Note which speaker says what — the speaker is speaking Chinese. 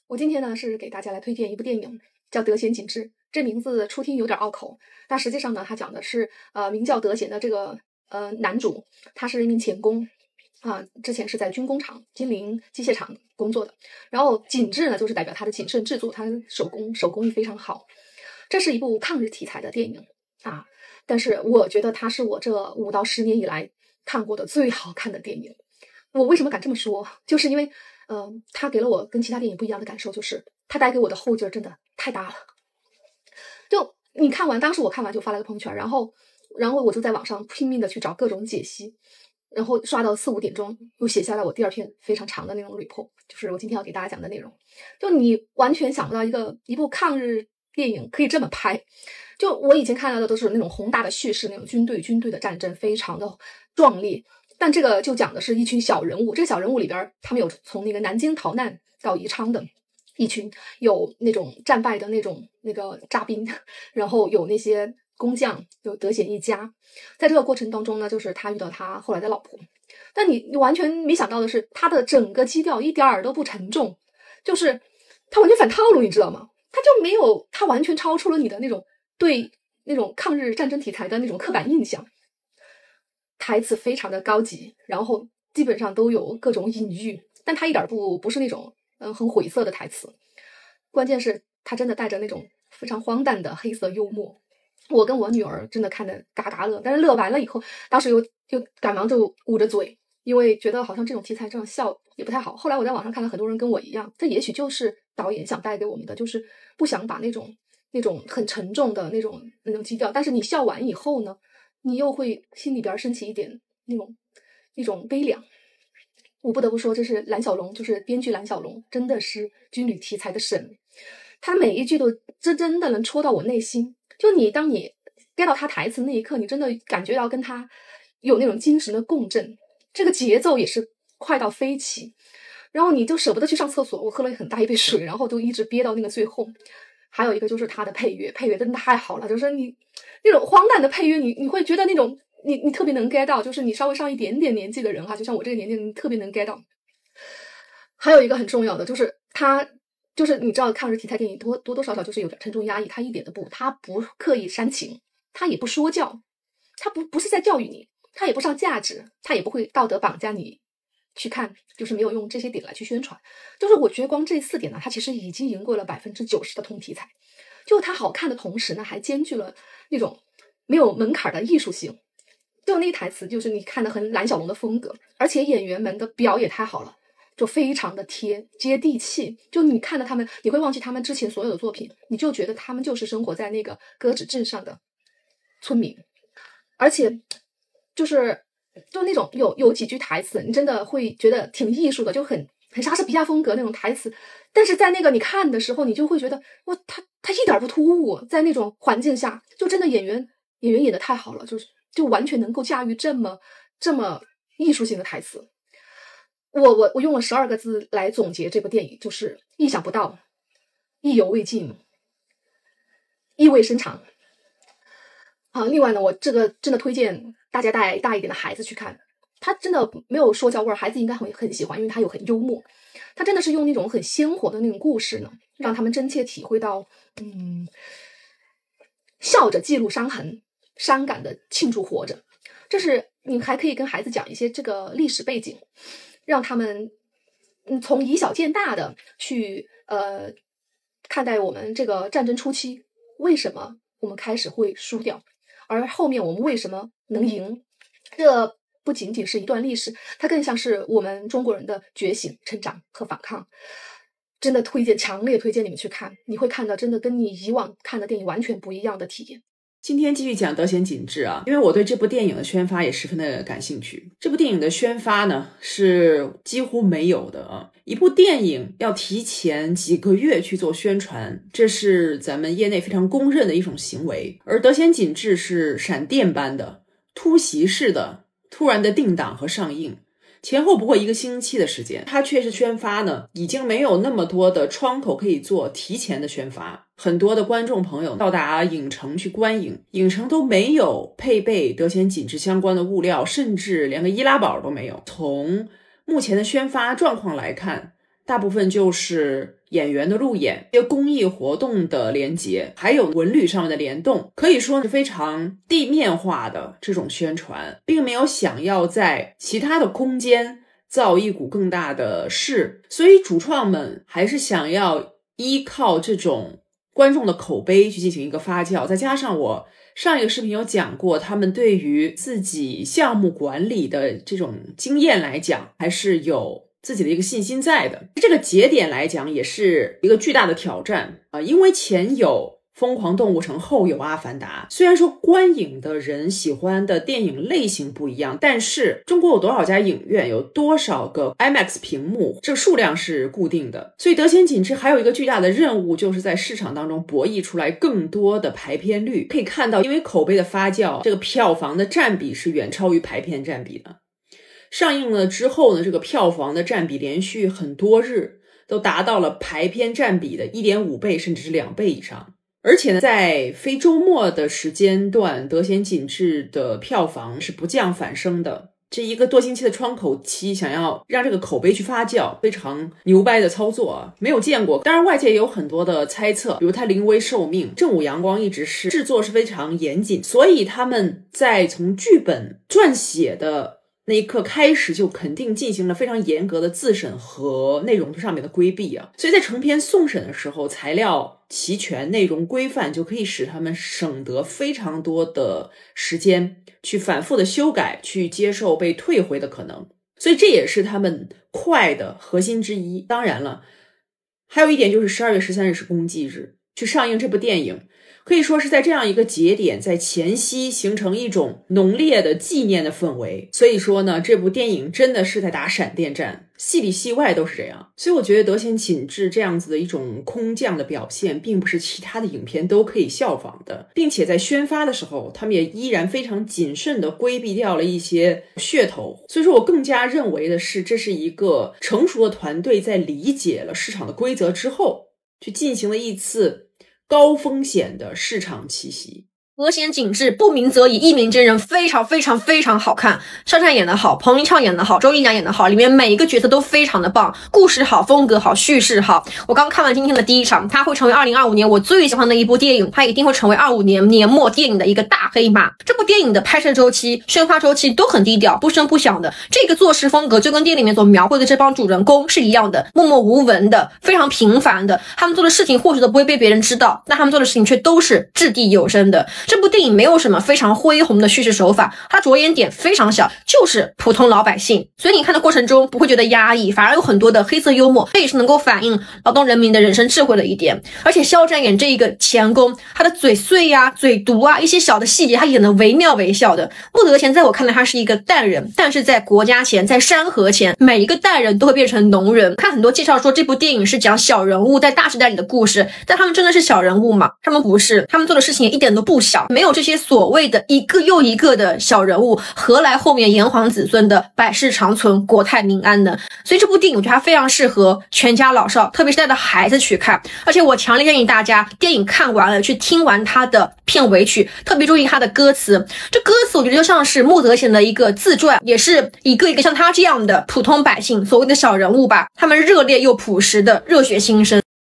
Speaker 1: 我今天呢是给大家来推荐一部电影，叫《德贤景致》。这名字初听有点拗口，但实际上呢，它讲的是名叫德贤的这个男主，他是一名钳工啊，之前是在军工厂、金陵机械厂工作的。然后景致呢，就是代表他的谨慎制作，他手工艺非常好。这是一部抗日题材的电影啊，但是我觉得它是我这5到10年以来看过的最好看的电影。我为什么敢这么说？就是因为它给了我跟其他电影不一样的感受，就是它带给我的后劲儿真的太大了。就你看完，当时我看完就发了个朋友圈，然后我就在网上拼命的去找各种解析，然后刷到4、5点钟，又写下来我第2篇非常长的那种 report， 就是我今天要给大家讲的内容。就你完全想不到一部抗日电影可以这么拍。就我以前看到的都是那种宏大的叙事，那种军队的战争非常的壮烈，但这个就讲的是一群小人物。这个小人物里边，他们有从那个南京逃难到宜昌的一群，有那种战败的那个扎兵，然后有那些工匠，有德贤一家。在这个过程当中呢，就是他遇到他后来的老婆，但你完全没想到的是，他的整个基调一点儿都不沉重，就是他完全反套路，你知道吗？他完全超出了你的那种对那种抗日战争题材的那种刻板印象。台词非常的高级，然后基本上都有各种隐喻，但他一点不是那种很晦涩的台词，关键是他真的带着那种非常荒诞的黑色幽默。我跟我女儿真的看得嘎嘎乐，但是乐完了以后，当时又赶忙就捂着嘴，因为觉得好像这种题材这样笑也不太好。后来我在网上看到很多人跟我一样，这也许就是导演想带给我们的，就是不想把那种很沉重的那种基调，但是你笑完以后呢，你又会心里边升起一点那种悲凉。我不得不说，这是蓝小龙，就是编剧蓝小龙，真的是军旅题材的神。他每一句都真的能戳到我内心。就当你 get 到他台词那一刻，你真的感觉到跟他有那种精神的共振。这个节奏也是快到飞起，然后你就舍不得去上厕所。我喝了很大一杯水，然后就一直憋到那个最后。还有一个就是他的配乐真的太好了，就是你那种荒诞的配乐，你会觉得那种你特别能 get 到，就是你稍微上一点点年纪的人哈，就像我这个年纪，你特别能 get 到。还有一个很重要的就是就是你知道抗日题材电影多少就是有点沉重压抑，他不刻意煽情，他也不说教，他不是在教育你，他也不上价值，他也不会道德绑架你去看，就是没有用这些点来去宣传。就是我觉得光这4点呢，它其实已经赢过了90%的同题材。就它好看的同时呢，还兼具了那种没有门槛的艺术性。就那台词就是你看得很蓝小龙的风格，而且演员们的表也太好了，就非常的接地气。就你看到他们，你会忘记他们之前所有的作品，你就觉得他们就是生活在那个歌子镇上的村民。而且就那种有几句台词，你真的会觉得挺艺术的，就很莎士比亚风格那种台词。但是在那个你看的时候，你就会觉得哇，他一点不突兀，在那种环境下，就真的演员演得太好了，就完全能够驾驭这么艺术性的台词。我用了12个字来总结这部电影，就是意想不到，意犹未尽，意味深长。另外呢，我这个真的推荐大家带大一点的孩子去看，他真的没有说教味儿，孩子应该很喜欢，因为他有很幽默。他真的是用那种很鲜活的那种故事呢，让他们真切体会到笑着记录伤痕，伤感的庆祝活着。这是你还可以跟孩子讲一些这个历史背景，让他们从以小见大的去看待我们这个战争初期为什么我们开始会输掉，而后面我们为什么能赢。这不仅仅是一段历史，它更像是我们中国人的觉醒、成长和反抗。真的强烈推荐你们去看，你会看到真的跟你以往看的电影完全不一样的体验。
Speaker 2: 今天继续讲德贤景致啊，因为我对这部电影的宣发也十分的感兴趣。这部电影的宣发呢是几乎没有的啊。一部电影要提前几个月去做宣传，这是咱们业内非常公认的一种行为。而德贤景致是闪电般的、突袭式的、突然的定档和上映，前后不过1个星期的时间，它却是宣发呢，已经没有那么多的窗口可以做提前的宣发。很多的观众朋友到达影城去观影，影城都没有配备德贤景致相关的物料，甚至连个易拉宝都没有。从目前的宣发状况来看，大部分就是演员的路演、一些公益活动的连结，还有文旅上面的联动，可以说是非常地面化的这种宣传，并没有想要在其他的空间造一股更大的势，所以主创们还是想要依靠这种观众的口碑去进行一个发酵，再加上我上一个视频有讲过，他们对于自己项目管理的这种经验来讲，还是有自己的一个信心在的。这个节点来讲也是一个巨大的挑战因为前有疯狂动物城，后有阿凡达。虽然说观影的人喜欢的电影类型不一样，但是中国有多少家影院，有多少个 IMAX 屏幕，这个数量是固定的。所以德贤锦之还有一个巨大的任务，就是在市场当中博弈出来更多的排片率。可以看到，因为口碑的发酵，这个票房的占比是远超于排片占比的。上映了之后呢，这个票房的占比连续很多日都达到了排片占比的 1.5 倍甚至是2倍以上。而且呢，在非周末的时间段，德贤锦之的票房是不降反升的。这一个多星期的窗口期，想要让这个口碑去发酵，非常牛掰的操作没有见过。当然外界也有很多的猜测，比如他临危受命，正午阳光一直是制作是非常严谨，所以他们在从剧本撰写的那一刻开始就肯定进行了非常严格的自审和内容上面的规避所以在成片送审的时候，材料齐全，内容规范，就可以使他们省得非常多的时间去反复的修改，去接受被退回的可能。所以这也是他们快的核心之一。当然了，还有一点就是12月13日是公祭日，去上映这部电影可以说是在这样一个节点，在前夕形成一种浓烈的纪念的氛围。所以说呢，这部电影真的是在打闪电战，戏里戏外都是这样。所以我觉得德贤锦之这样子的一种空降的表现，并不是其他的影片都可以效仿的，并且在宣发的时候，他们也依然非常谨慎的规避掉了一些噱头。所以说我更加认为的是，这是一个成熟的团队在理解了市场的规则之后，去进行了一次高风险的市场奇袭。
Speaker 3: 德贤锦之不鸣则已，一鸣惊人，非常非常非常好看。肖战演得好，彭昱畅演得好，周丽娜演得好，里面每一个角色都非常的棒，故事好，风格好，叙事好。我刚看完今天的第一场，它会成为2025年我最喜欢的一部电影，它一定会成为25年年末电影的一个大黑马。这部电影的拍摄周期、宣发周期都很低调，不声不响的。这个做事风格就跟电影里面所描绘的这帮主人公是一样的，默默无闻的，非常平凡的。他们做的事情或许都不会被别人知道，但他们做的事情却都是掷地有声的。这部电影没有什么非常恢宏的叙事手法，它着眼点非常小，就是普通老百姓，所以你看的过程中不会觉得压抑，反而有很多的黑色幽默，这也是能够反映劳动人民的人生智慧的一点。而且肖战演这一个钳工，他的嘴碎呀、嘴毒啊，一些小的细节他演得惟妙惟肖的。穆德贤在我看来他是一个淡人，但是在国家前，在山河前，每一个淡人都会变成浓人。看很多介绍说这部电影是讲小人物在大时代里的故事，但他们真的是小人物吗？他们不是，他们做的事情也一点都不小，没有这些所谓的一个又一个的小人物，何来后面炎黄子孙的百世长存、国泰民安呢？所以这部电影我觉得它非常适合全家老少，特别是带着孩子去看。而且我强烈建议大家电影看完了去听完它的片尾曲，特别注意它的歌词。这歌词我觉得就像是穆德贤的一个自传，也是一个一个像他这样的普通百姓，所谓的小人物吧，他们热烈又朴实的热血心声。